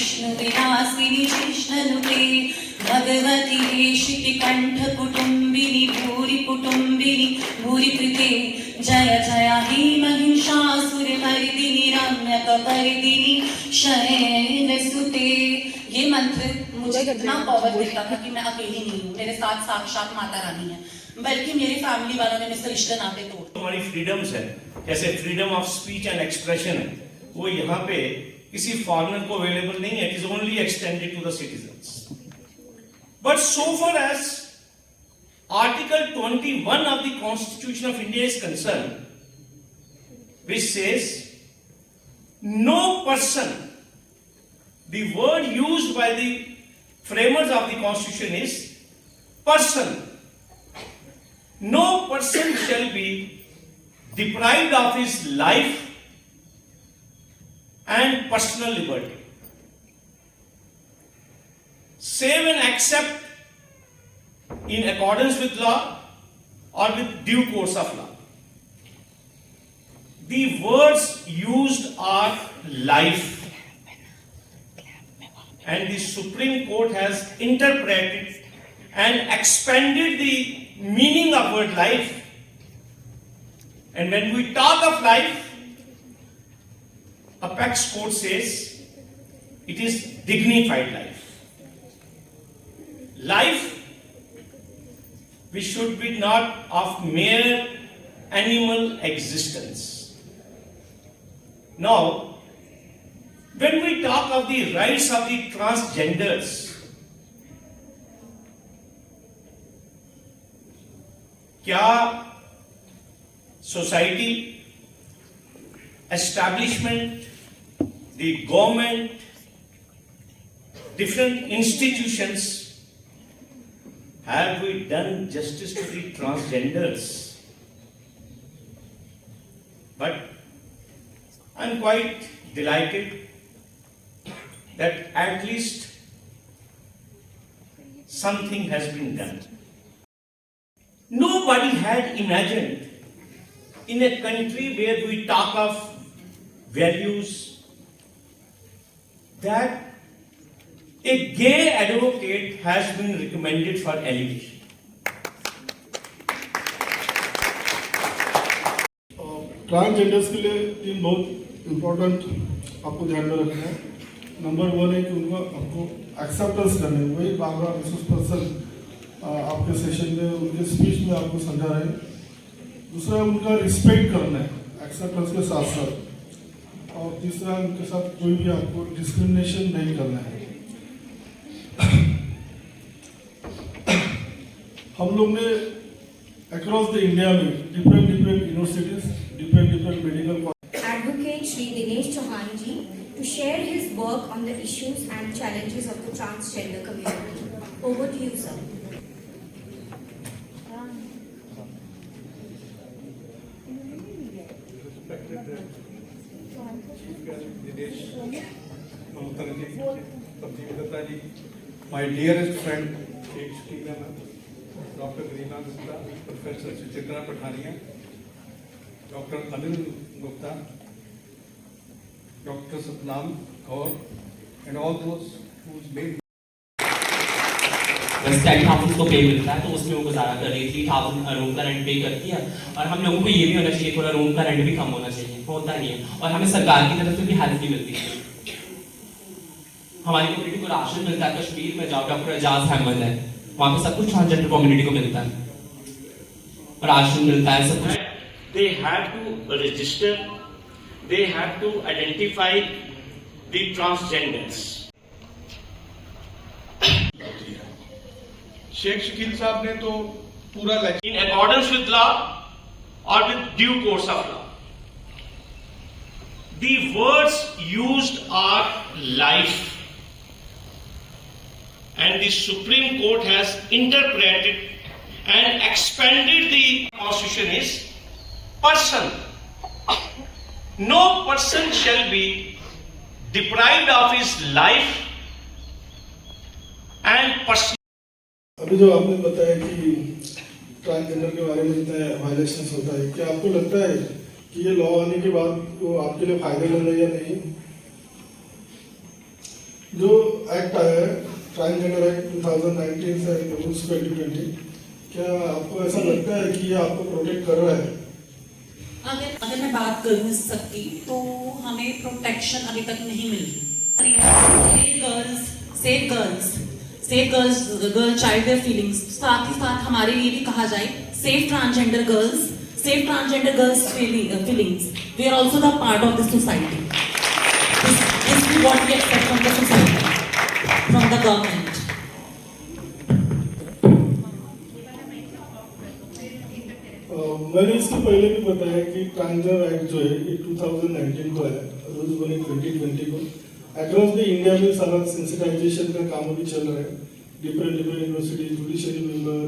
विष्णुविलासिनि कृष्णनुते भगवति शितिकण्ठकुटुम्बिनि भूरि कुटुम्बिनि भूरिकृते जय जय महिषासुरमर्दिनि रम्यकपर्दिनि शयनसुते। ये मंत्र मुझे इतना पावर देता था कि मैं अकेली नहीं हूँ, मेरे साथ साक्षात माता रानी है, बल्कि मेरी फैमिली वालों ने मुझसे रिश्ते नाते तोड़। हमारी फ्रीडम्स है, जैसे freedom of speech and expression है, वो यहाँ पे किसी फॉरेनर को अवेलेबल नहीं है, it is only extended to the citizens. But so far as article 21 of the Constitution of India is concerned, which says no person, the word used by the framers of the Constitution is person. No person shall be deprived of his life and personal liberty, save and except in accordance with law or with due course of law. The words used are life, and the Supreme Court has interpreted and expanded the meaning of word life. And when we talk of life, Apex Court says it is dignified life. Life which should be not of mere animal existence. Now, when we talk of the rights of the transgenders, क्या society, establishment, the government, different institutions, have we done justice to the transgenders? But I'm quite delighted that at least something has been done. Nobody had imagined in a country where we talk of values that a gay advocate has been recommended for elevation. Transgenders के लिए तीन बहुत important आपको ध्यान में रखना है। Number 1 है कि उनको आपको एक्सेप्टेंस करना है, वही बाबरा विशेष पर्सन आपके सेशन में उनके स्पीच में आपको समझा रहे हैं। दूसरा उनका रिस्पेक्ट करना है एक्सेप्टेंस के साथ साथ, और तीसरा उनके साथ कोई भी आपको डिस्क्रिमिनेशन नहीं करना है। हम लोग ने अक्रॉस द इंडिया में different universities, different medical Advocate Shri Dinesh Chauhan ji to share his work on the issues and challenges of the transgender community. Over to you, sir. My dearest friend, Dr. Garima Gupta, Professor Suchitra Pathania, Dr. Anil Gupta, Dr. Satnam Kaur, and all those who's made. बस 10,000 को पे मिलता है, तो उसमें वो गुजारा कर रही 3,000 रूम का रेंट पे करती है। और हम लोगों को ये भी होना चाहिए, थोड़ा रूम का रेंट भी कम होना चाहिए, होता नहीं है। और हमें सरकार की तरफ से भी हेल्प भी मिलती है। हमारी कम्युनिटी को राशन मिलता है। कश्मीर में जाओ, डॉक्टर एजाज अहमद है, वहाँ पे सब कुछ ट्रांसजेंडर कम्युनिटी को मिलता है, राशन मिलता है, सब कुछ। They have to register, they have to identify the transgenders. Sheikh Shakeel साहब ने तो पूरा In accordance with law or with due course of law. The words used are life, and the Supreme Court has interpreted and expanded the Constitution is person. No person shall be deprived of his life and personal. अभी जो आपने बताया कि transgender के बारे में जितना violation होता है, क्या आपको लगता है कि ये लॉ आने के बाद वो आपके लिए फायदेमंद है या नहीं? जो एक्ट आया है ट्रांसजेंडर एक्ट 2019 से रूल्स 2020, क्या आपको ऐसा लगता है कि ये आपको प्रोटेक्ट कर रहा है? अगर मैं बात करूँ इस सबकी, तो हमें प्रोटेक्शन अभी तक नहीं मिल रही। Save girl child their feelings. साथ ही साथ हमारे लिए भी कहा जाए save transgender girls feelings. We are also the part of the society. This is what we expect from the society, from the government. मैंने इससे पहले भी बताया कि ट्रांसजेंडर एक्ट जो है ये 2019 को है, रूल्स बने 2020 को। अक्रॉस द इंडिया में सारा सेंसिटाइजेशन का काम अभी चल रहा है। Different university, judiciary member,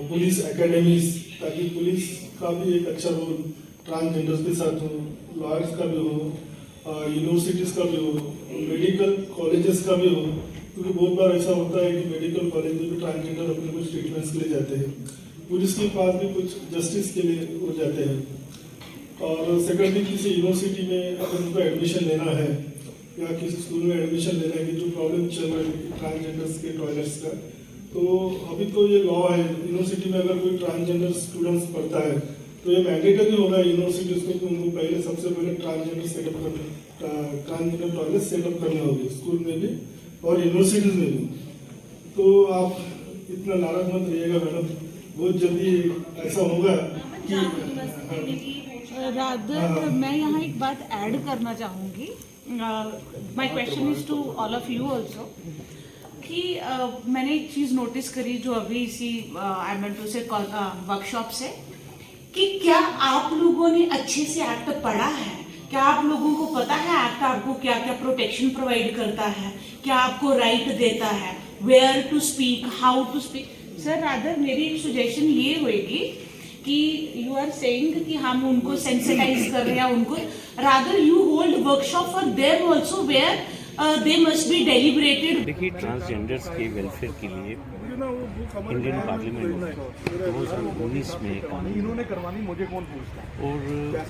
police academies, ताकि पुलिस का भी एक अच्छा रोल ट्रांसजेंडर्स के साथ हो, लॉयर्स का भी हो, यूनिवर्सिटीज का भी हो, मेडिकल कॉलेजेस का भी हो, क्योंकि बहुत बार ऐसा होता है कि मेडिकल कॉलेज में भी ट्रांसजेंडर अपने कुछ ट्रीटमेंट्स के लिए जाते हैं, पुलिस के पास भी कुछ जस्टिस के लिए हो जाते हैं। और सेकेंडली किसी यूनिवर्सिटी में अगर उनको एडमिशन लेना है या किसी स्कूल में एडमिशन लेना है कि जो प्रॉब्लम चल रहा है ट्रांसजेंडर्स के टॉयलेट्स का, तो अभी तो ये लॉ है यूनिवर्सिटी में अगर कोई ट्रांसजेंडर स्टूडेंट्स पढ़ता है तो ये मैंडेटरी होगा यूनिवर्सिटीज को कि उनको पहले सबसे पहले ट्रांसजेंडर टॉयलेट सेटअप करने होंगे स्कूल में भी और यूनिवर्सिटीज में भी। तो आप इतना नाराज मत रहिएगा मैडम, बहुत जल्दी ऐसा होगा कि रादर मैं यहाँ एक बात ऐड करना चाहूँगी। My question is to all of you also कि मैंने एक चीज़ नोटिस करी जो अभी इसी I mean to say workshop से, कि क्या आप लोगों ने अच्छे से एक्ट पढ़ा है? क्या आप लोगों को पता है एक्ट आपको क्या क्या प्रोटेक्शन प्रोवाइड करता है, क्या आपको राइट देता है, where to speak, how to speak? Sir rather मेरी एक सजेशन ये होगी कि यू आर सेइंग कि हम उनको सेंसिटाइज कर रहे हैं, उनको rather you hold workshop for them also where they must be deliberated. देखिए, ट्रांसजेंडर्स के वेलफेयर के लिए इंडियन पार्लियामेंट 2019 में कानून करवानी मुझे कौन पूछता है? और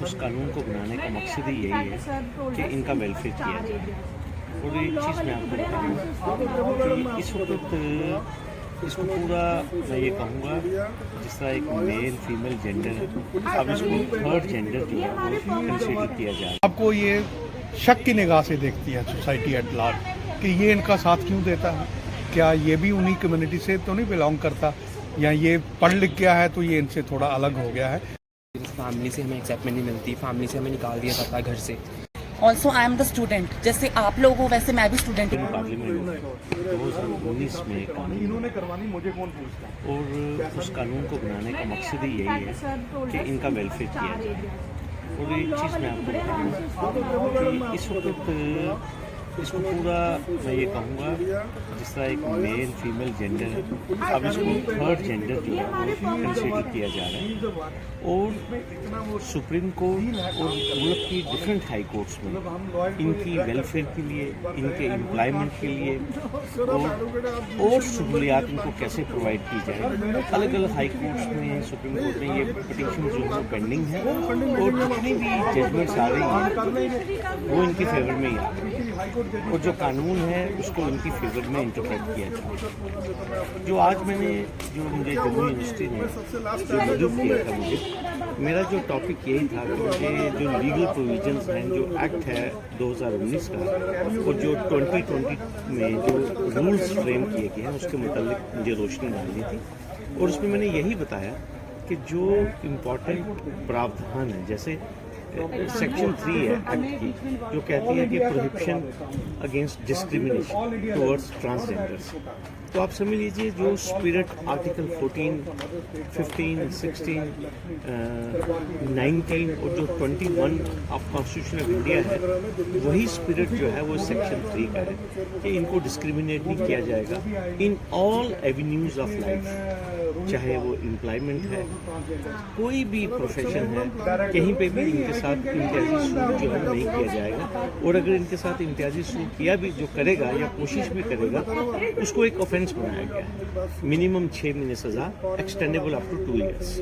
उस कानून को बनाने का मकसद ही यही है कि इनका वेलफेयर किया जाए। और एक चीज़ मैं आपको बताऊँ कि इस वक्त इसको पूरा मैं ये कहूँगा जिस तरह एक मेल फीमेल जेंडर है, अब इसको थर्ड जेंडर जो है वो कंसिडर किया जाए। आपको ये शक की निगाह से देखती है सोसाइटी एट लार्ज कि ये इनका साथ क्यों देता है? क्या ये भी उन्हीं कम्युनिटी से तो नहीं बिलोंग करता, या ये पढ़ लिख गया है तो ये इनसे थोड़ा अलग हो गया है? फैमिली से हमें एक्सेप्टमेंट नहीं मिलती, फैमिली से हमें निकाल दिया जाता है घर से। Also I am the student, जैसे आप लोग हो वैसे मैं भी स्टूडेंट हूँ। पार्लियामेंट 2019 में कानून करवानी मुझे कौन पूछता है? और उस कानून को बनाने का मकसद ही यही है कि इनका वेलफेयर किया जाए। और एक चीज़ मैं आपको बताऊँ कि इस वक्त इसको पूरा मैं ये कहूँगा जिस तरह एक मेल फीमेल जेंडर है, अब इसको थर्ड जेंडर जो है वो कंसिडर किया जा रहा है। और सुप्रीम कोर्ट और मुल्क की डिफरेंट हाई कोर्ट्स में इनकी वेलफेयर के लिए, इनके एम्प्लॉयमेंट के लिए और सहूलियात इनको कैसे प्रोवाइड की जाए, अलग अलग हाई कोर्ट्स में, सुप्रीम कोर्ट में ये पिटीशन जो है पेंडिंग है। और जितनी भी जजमेंट्स आ रही हैं वो इनके फेवर में ही आ रही है और जो कानून है उसको इनकी फेवर में इंटरप्रेट किया जाए। जो आज मैंने जो मुझे जम्मू यूनिवर्सिटी ने जो मौजूद किया था, मेरा जो टॉपिक यही था कि मुझे जो लीगल प्रोविजंस हैं, जो एक्ट है 2019 का और जो 2020 में जो रूल्स फ्रेम किए गए हैं उसके मुतालिक मुझे रोशनी डालनी थी। और उसमें मैंने यही बताया कि जो इम्पोर्टेंट प्रावधान है, जैसे सेक्शन 3 है एक्ट की, जो कहती है कि prohibition against discrimination towards transgenders. तो आप समझ लीजिए जो स्पिरिट आर्टिकल 14, 15, 16, 19 और जो 21 ऑफ कॉन्स्टिट्यूशन ऑफ इंडिया है, वही स्पिरिट जो है वो सेक्शन 3 का है कि इनको डिस्क्रिमिनेट नहीं किया जाएगा in all avenues of life. चाहे वो एम्प्लॉयमेंट है, कोई भी प्रोफेशन है, कहीं पे भी इनके साथ इम्तियाजी सलूक जो है नहीं किया जाएगा। और अगर इनके साथ इम्तियाजी सलूक किया भी जो करेगा या कोशिश भी करेगा, उसको एक ऑफेंस बनाया गया है। मिनिमम 6 महीने सज़ा, एक्सटेंडेबल अप टू 2 ईयर्स।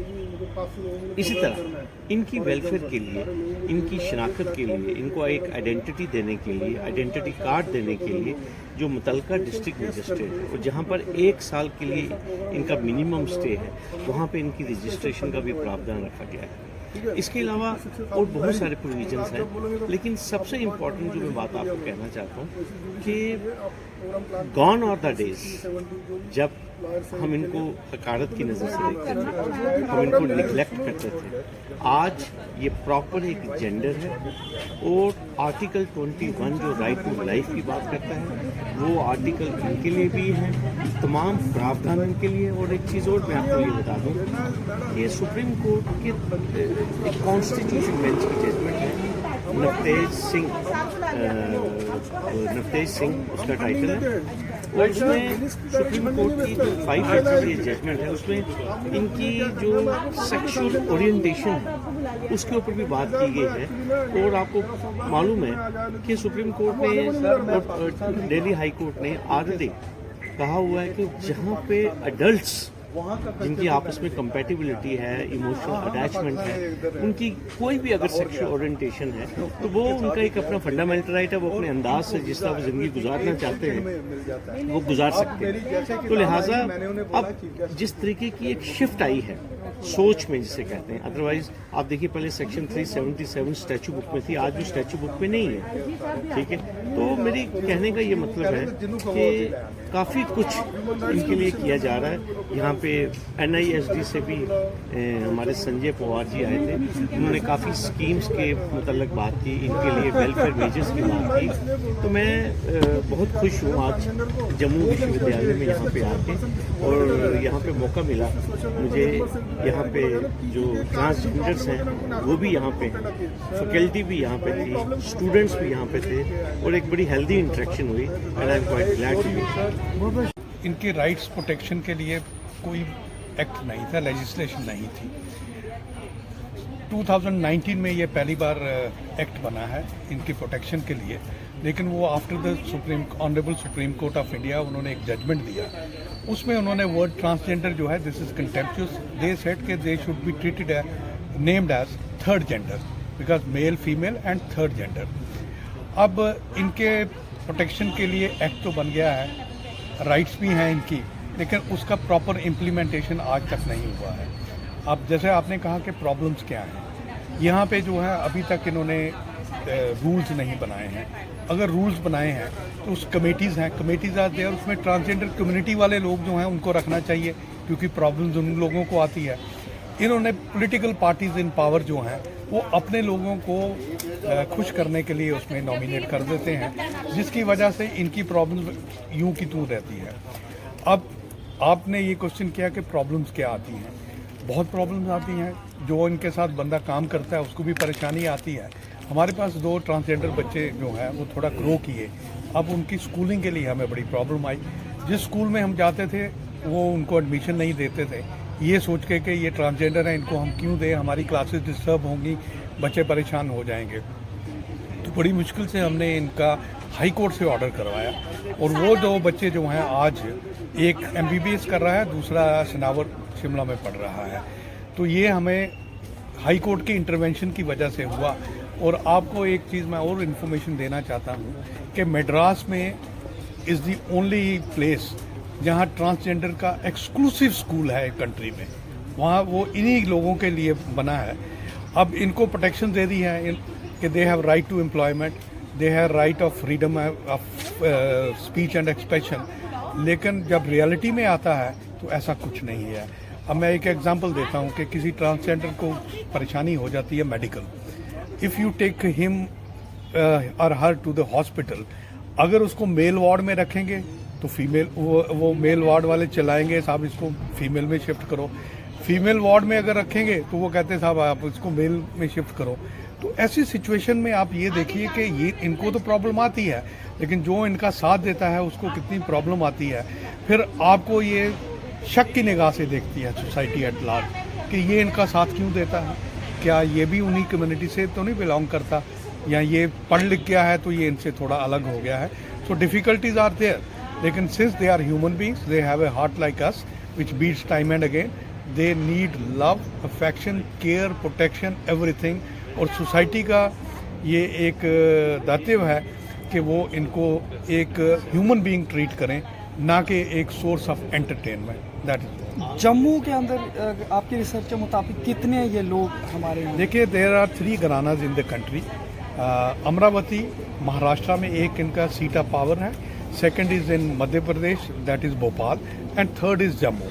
इसी तरह इनकी वेलफेयर के लिए, इनकी शनाख्त के लिए, इनको एक आइडेंटिटी देने के लिए, आइडेंटिटी कार्ड देने के लिए जो मुतलका डिस्ट्रिक्ट मजिस्ट्रेट है और जहाँ पर 1 साल के लिए इनका मिनिमम स्टे है, वहाँ पे इनकी रजिस्ट्रेशन का भी प्रावधान रखा गया है। इसके अलावा और बहुत सारे प्रोविजंस हैं, लेकिन सबसे इम्पोर्टेंट जो मैं बात आपको कहना चाहता हूँ कि गॉन आर द डेज जब हम इनको हकारत की नज़र से देखते थे, हम इनको निगलेक्ट करते थे। आज ये प्रॉपर एक जेंडर है और आर्टिकल 21 जो राइट टू लाइफ की बात करता है, वो आर्टिकल इनके लिए भी है, तमाम प्रावधान इनके लिए। और एक चीज़ और मैं आपको ये बता दूँ, ये सुप्रीम कोर्ट के कॉन्स्टिट्यूशन बेंच की जजमेंट है। नवतेज सिंह उसका टाइटल है और उसमें सुप्रीम कोर्ट की जो 5 पेज की जजमेंट है, उसमें इनकी जो सेक्सुअल ओरिएंटेशन है उसके ऊपर भी बात की गई है। और आपको मालूम है कि सुप्रीम कोर्ट ने और दिल्ली हाई कोर्ट ने ऑलरेडी कहा हुआ है कि जहाँ पे अडल्ट्स जिनकी आपस में कंपैटिबिलिटी है, इमोशनल अटैचमेंट है, उनकी कोई भी अगर सेक्सुअल ओरिएंटेशन है तो वो उनका एक अपना फंडामेंटल राइट है, वो अपने अंदाज से जिस तरह वो ज़िंदगी गुजारना चाहते हैं वो गुजार सकते हैं। तो लिहाजा अब जिस तरीके की एक शिफ्ट आई है सोच में जिसे कहते हैं, अदरवाइज आप देखिए पहले सेक्शन 377 स्टैचू बुक में थी, आज वो स्टैचू बुक में नहीं है। ठीक है, तो मेरी कहने का ये मतलब है कि काफ़ी कुछ इनके लिए किया जा रहा है। यहाँ पे NISD से भी हमारे संजय पवार जी आए थे, उन्होंने काफ़ी स्कीम्स के मुतल्लिक बात की, इनके लिए वेलफेयर मेजर्स की बात की। तो मैं बहुत खुश हूँ आज जम्मू विश्वविद्यालय में यहाँ पे आके, और यहाँ पे मौका मिला मुझे, यहाँ पे जो ट्रांसजेंडर्स हैं वो भी यहाँ पे, फैकल्टी भी यहाँ पे थी, स्टूडेंट्स भी यहाँ पे थे और एक बड़ी हेल्दी इंटरेक्शन हुई and I am quite glad to be. इनके राइट्स प्रोटेक्शन के लिए कोई एक्ट नहीं था, लेजिस्लेशन नहीं थी। 2019 में ये पहली बार एक्ट बना है इनकी प्रोटेक्शन के लिए, लेकिन वो after the honourable supreme court of India उन्होंने एक जजमेंट दिया, उसमें उन्होंने वर्ड ट्रांसजेंडर जो है this is contemptuous, they said कि they should be treated named as third gender because male female and third gender. अब इनके प्रोटेक्शन के लिए एक्ट तो बन गया है, राइट्स भी हैं इनकी, लेकिन उसका प्रॉपर इम्प्लीमेंटेशन आज तक नहीं हुआ है। अब जैसे आपने कहा कि प्रॉब्लम्स क्या हैं, यहाँ पे जो है अभी तक इन्होंने रूल्स नहीं बनाए हैं। अगर रूल्स बनाए हैं तो उस कमेटीज़ हैं, कमेटीज़ आते हैं, उसमें ट्रांसजेंडर कम्युनिटी वाले लोग जो हैं उनको रखना चाहिए, क्योंकि प्रॉब्लम्स उन लोगों को आती है। इन्होंने पॉलिटिकल पार्टीज इन पावर जो हैं वो अपने लोगों को खुश करने के लिए उसमें नॉमिनेट कर देते हैं, जिसकी वजह से इनकी प्रॉब्लम्स यूं की तूं रहती है। अब आपने ये क्वेश्चन किया कि प्रॉब्लम्स क्या आती हैं, बहुत प्रॉब्लम्स आती हैं। जो इनके साथ बंदा काम करता है उसको भी परेशानी आती है। हमारे पास 2 ट्रांसजेंडर बच्चे जो हैं वो थोड़ा ग्रो किए, अब उनकी स्कूलिंग के लिए हमें बड़ी प्रॉब्लम आई। जिस स्कूल में हम जाते थे वो उनको एडमिशन नहीं देते थे, ये सोच के कि ये ट्रांसजेंडर हैं, इनको हम क्यों दें, हमारी क्लासेस डिस्टर्ब होंगी, बच्चे परेशान हो जाएंगे। तो बड़ी मुश्किल से हमने इनका हाई कोर्ट से ऑर्डर करवाया, और वो 2 बच्चे जो हैं आज एक MBBS कर रहा है, दूसरा सनावर शिमला में पढ़ रहा है। तो ये हमें हाई कोर्ट के इंटरवेंशन की वजह से हुआ। और आपको एक चीज़ मैं और इन्फॉर्मेशन देना चाहता हूँ कि मद्रास में इज़ दी ओनली प्लेस जहाँ ट्रांसजेंडर का एक्सक्लूसिव स्कूल है कंट्री में, वहाँ वो इन्हीं लोगों के लिए बना है। अब इनको प्रोटेक्शन दे दी है कि they have right to employment, they have right of freedom of speech and expression, लेकिन जब रियलिटी में आता है तो ऐसा कुछ नहीं है। अब मैं एक एग्जांपल देता हूँ कि किसी ट्रांसजेंडर को परेशानी हो जाती है medical, if you take him or her to the hospital, अगर उसको मेल वार्ड में रखेंगे तो फीमेल वो मेल वार्ड वाले चलाएंगे, साहब इसको फीमेल में शिफ्ट करो। फीमेल वार्ड में अगर रखेंगे तो वो कहते हैं साहब आप इसको मेल में शिफ्ट करो। तो ऐसी सिचुएशन में आप ये देखिए कि ये इनको तो प्रॉब्लम आती है, लेकिन जो इनका साथ देता है उसको कितनी प्रॉब्लम आती है। फिर आपको ये शक की निगाह से देखती है सोसाइटी एट लार्ज कि ये इनका साथ क्यों देता है, क्या ये भी उन्हीं कम्युनिटी से तो नहीं बिलोंग करता, या ये पढ़ लिख गया है तो ये इनसे थोड़ा अलग हो गया है. सो डिफ़िकल्टीज आर देयर, लेकिन since they are human beings, they have a heart like us which beats time and again. They need love, affection, care, protection, everything. और सोसाइटी का ये एक दायित्व है कि वो इनको एक ह्यूमन बीइंग ट्रीट करें, ना कि एक source of entertainment. That is. Jammu के अंदर आपके रिसर्च के मुताबिक कितने ये लोग हमारे यहाँ? देखिए, देयर आर 3 घरानाज in the country. Amravati Maharashtra में एक इनका सीट ऑफ पावर है, second is in Madhya Pradesh, that is Bhopal, and third is Jammu.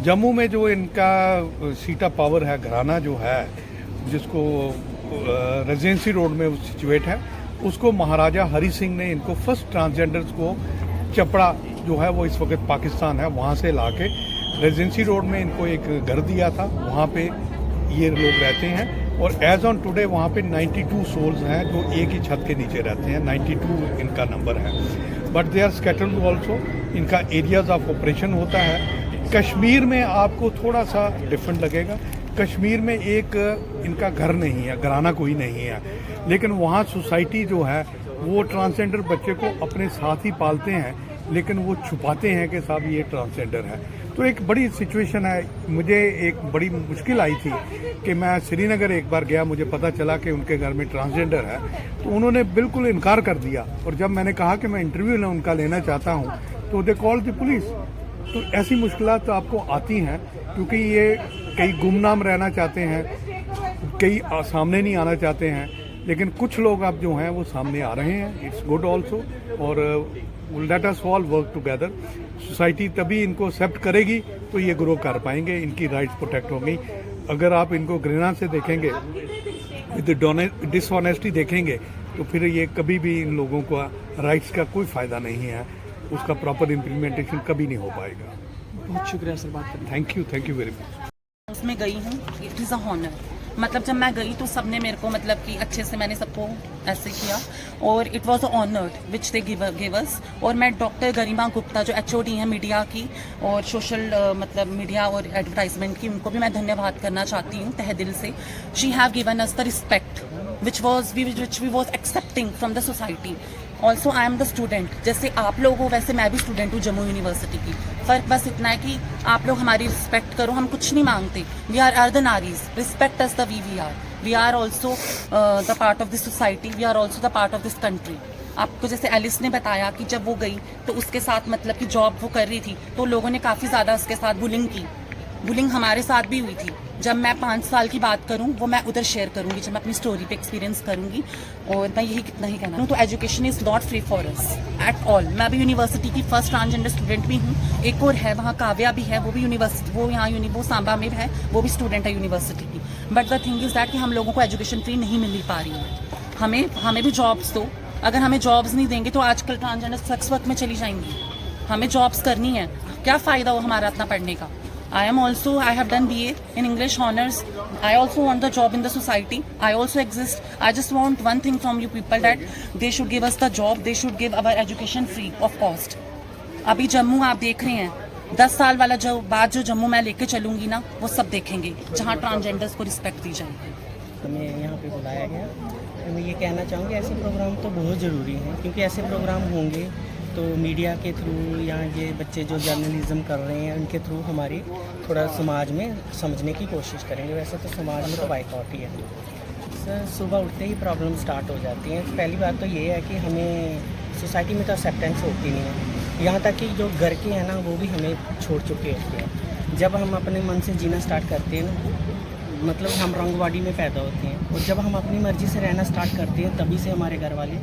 Jammu में जो इनका सीट ऑफ पावर है, घराना जो है जिसको रेजिडेंसी रोड में सिचुएट है, उसको महाराजा हरि सिंह ने इनको फर्स्ट ट्रांसजेंडर्स को चपड़ा जो है वो इस वक्त पाकिस्तान है, वहाँ से ला के रेजिडेंसी रोड में इनको एक घर दिया था, वहाँ पे ये लोग रहते हैं. और एज ऑन टुडे वहाँ पे 92 सोल्स हैं जो एक ही छत के नीचे रहते हैं. 92 इनका नंबर है. But they are scattered also. इनका एरियाज ऑफ ऑपरेशन होता है. कश्मीर में आपको थोड़ा सा डिफरेंट लगेगा. कश्मीर में एक इनका घर नहीं है, घराना कोई नहीं है, लेकिन वहाँ सोसाइटी जो है वो ट्रांसजेंडर बच्चे को अपने साथ ही पालते हैं, लेकिन वो छुपाते हैं कि साहब ये ट्रांसजेंडर है. तो एक बड़ी सिचुएशन है. मुझे एक बड़ी मुश्किल आई थी कि मैं श्रीनगर एक बार गया, मुझे पता चला कि उनके घर में ट्रांसजेंडर है, तो उन्होंने बिल्कुल इनकार कर दिया. और जब मैंने कहा कि मैं इंटरव्यू उनका लेना चाहता हूँ, तो दे कॉल द पुलिस. तो ऐसी मुश्किलात तो आपको आती हैं, क्योंकि ये कई गुमनाम रहना चाहते हैं, कई सामने नहीं आना चाहते हैं, लेकिन कुछ लोग अब जो हैं वो सामने आ रहे हैं. It's good also. और let us all work together. Society तभी इनको एक्सेप्ट करेगी तो ये ग्रो कर पाएंगे, इनकी राइट्स प्रोटेक्ट होंगी. अगर आप इनको घृणा से देखेंगे, विद डिसऑनेस्टी देखेंगे, तो फिर ये कभी भी इन लोगों को राइट्स का कोई फ़ायदा नहीं है, उसका प्रॉपर इम्प्लीमेंटेशन कभी नहीं हो पाएगा. बहुत शुक्रिया सर बात करने. Thank you very much. उसमें गई हूँ, इट इज़ अ हॉनर. मतलब जब मैं गई तो सबने मेरे को मतलब कि अच्छे से मैंने सबको ऐसे किया, और it was honoured which they give us. और मैं डॉक्टर गरिमा गुप्ता जो HOD हैं मीडिया की और सोशल मतलब मीडिया और एडवर्टाइजमेंट की, उनको भी मैं धन्यवाद करना चाहती हूँ तहे दिल से. She have given us the respect which we was accepting from the society. Also I am the student, जैसे आप लोग हो वैसे मैं भी स्टूडेंट हूँ जम्मू यूनिवर्सिटी की. फ़र्क बस इतना है कि आप लोग हमारी रिस्पेक्ट करो, हम कुछ नहीं मांगते. वी आर अर्धनारीज, respect us the we are also the part of this society, we are also the part of country. आपको जैसे एलिस ने बताया कि जब वो गई तो उसके साथ मतलब कि जॉब वो कर रही थी, तो लोगों ने काफ़ी ज़्यादा उसके साथ बुलिंग की. बुलिंग हमारे साथ भी हुई थी. जब मैं 5 साल की बात करूं वो मैं उधर शेयर करूंगी जब मैं अपनी स्टोरी पे एक्सपीरियंस करूंगी. और मैं यही कितना ही कहना. तो education is not free for us at all. मैं अभी यूनिवर्सिटी की फर्स्ट ट्रांसजेंडर स्टूडेंट भी हूँ. एक और है वहाँ काव्या भी है, वो भी यूनिवर्सिटी, वो यहाँ वो सांबा में है, वो भी स्टूडेंट है यूनिवर्सिटी की. But the thing is that कि हम लोगों को एजुकेशन फ्री नहीं मिल पा रही है. हमें भी जॉब्स दो. अगर हमें जॉब्स नहीं देंगे तो आजकल ट्रांसजेंडर सेक्स वर्क में चली जाएंगी. हमें जॉब्स करनी है, क्या फ़ायदा हो हमारा इतना पढ़ने का. I have done BA in English honors. I also want the job in the society. I also exist. I just want one thing from you people, that they should give us the job. They should give our education free of cost. अभी जम्मू आप देख रहे हैं, 10 साल वाला जो जम्मू मैं लेके चलूंगी ना, वो सब देखेंगे जहाँ ट्रांसजेंडर्स को रिस्पेक्ट दी जाएगी. हमें यहाँ पे बुलाया गया, तो मैं ये कहना चाहूँगी ऐसे प्रोग्राम तो बहुत ज़रूरी हैं, क्योंकि ऐसे प्रोग्राम होंगे तो मीडिया के थ्रू या ये बच्चे जो जर्नलिज्म कर रहे हैं उनके थ्रू हमारी थोड़ा समाज में समझने की कोशिश करेंगे. वैसे तो समाज में तो बाइकआउट ही है सर. सुबह उठते ही प्रॉब्लम स्टार्ट हो जाती हैं. पहली बात तो ये है कि हमें सोसाइटी में तो एक्सेप्टेंस होती नहीं है. यहाँ तक कि जो घर के हैं ना, वो भी हमें छोड़ चुके होते हैं. जब हम अपने मन से जीना स्टार्ट करते हैं ना, मतलब हम रंगवाड़ी में पैदा होते हैं, और जब हम अपनी मर्ज़ी से रहना स्टार्ट करते हैं तभी से हमारे घर वाले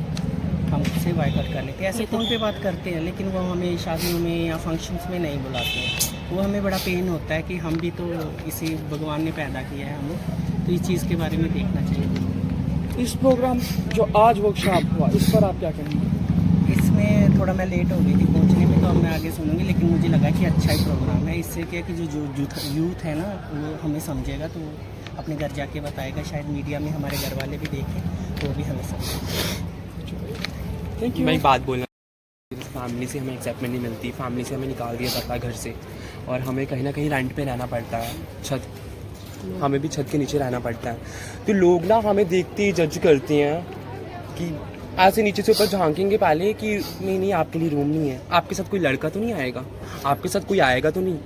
हमसे बाइकआउट कर लेते हैं. ऐसे फ़ोन पे बात करते हैं, लेकिन वो हमें शादियों में या फंक्शंस में नहीं बुलाते हैं. वो हमें बड़ा पेन होता है कि हम भी तो इसी भगवान ने पैदा किया है हमें, तो इस चीज़ के बारे में देखना चाहिए. इस प्रोग्राम जो आज वर्कशॉप हुआ, इस पर आप क्या कहेंगे? इसमें थोड़ा मैं लेट हो गई थी पहुंचने में, तो अब मैं आगे सुनूंगी, लेकिन मुझे लगा कि अच्छा ही प्रोग्राम है. इससे क्या कि जो यूथ है ना, वो हमें समझेगा, तो अपने घर जाके बताएगा. शायद मीडिया में हमारे घर वाले भी देखें तो भी हमें समझेगा. Thank you. मैं एक बात बोलना, फैमिली से हमें एक्सेप्टमेंट नहीं मिलती. फैमिली से हमें निकाल दिया जाता है घर से, और हमें कहीं ना कहीं रेंट पे रहना पड़ता है, हमें भी छत के नीचे रहना पड़ता है। तो लोग ना हमें देखते ही जज करते हैं कि ऐसे नीचे से ऊपर झांकेंगे पहले कि नहीं आपके लिए रूम नहीं है, आपके साथ कोई लड़का तो नहीं आएगा, आपके साथ कोई आएगा तो नहीं।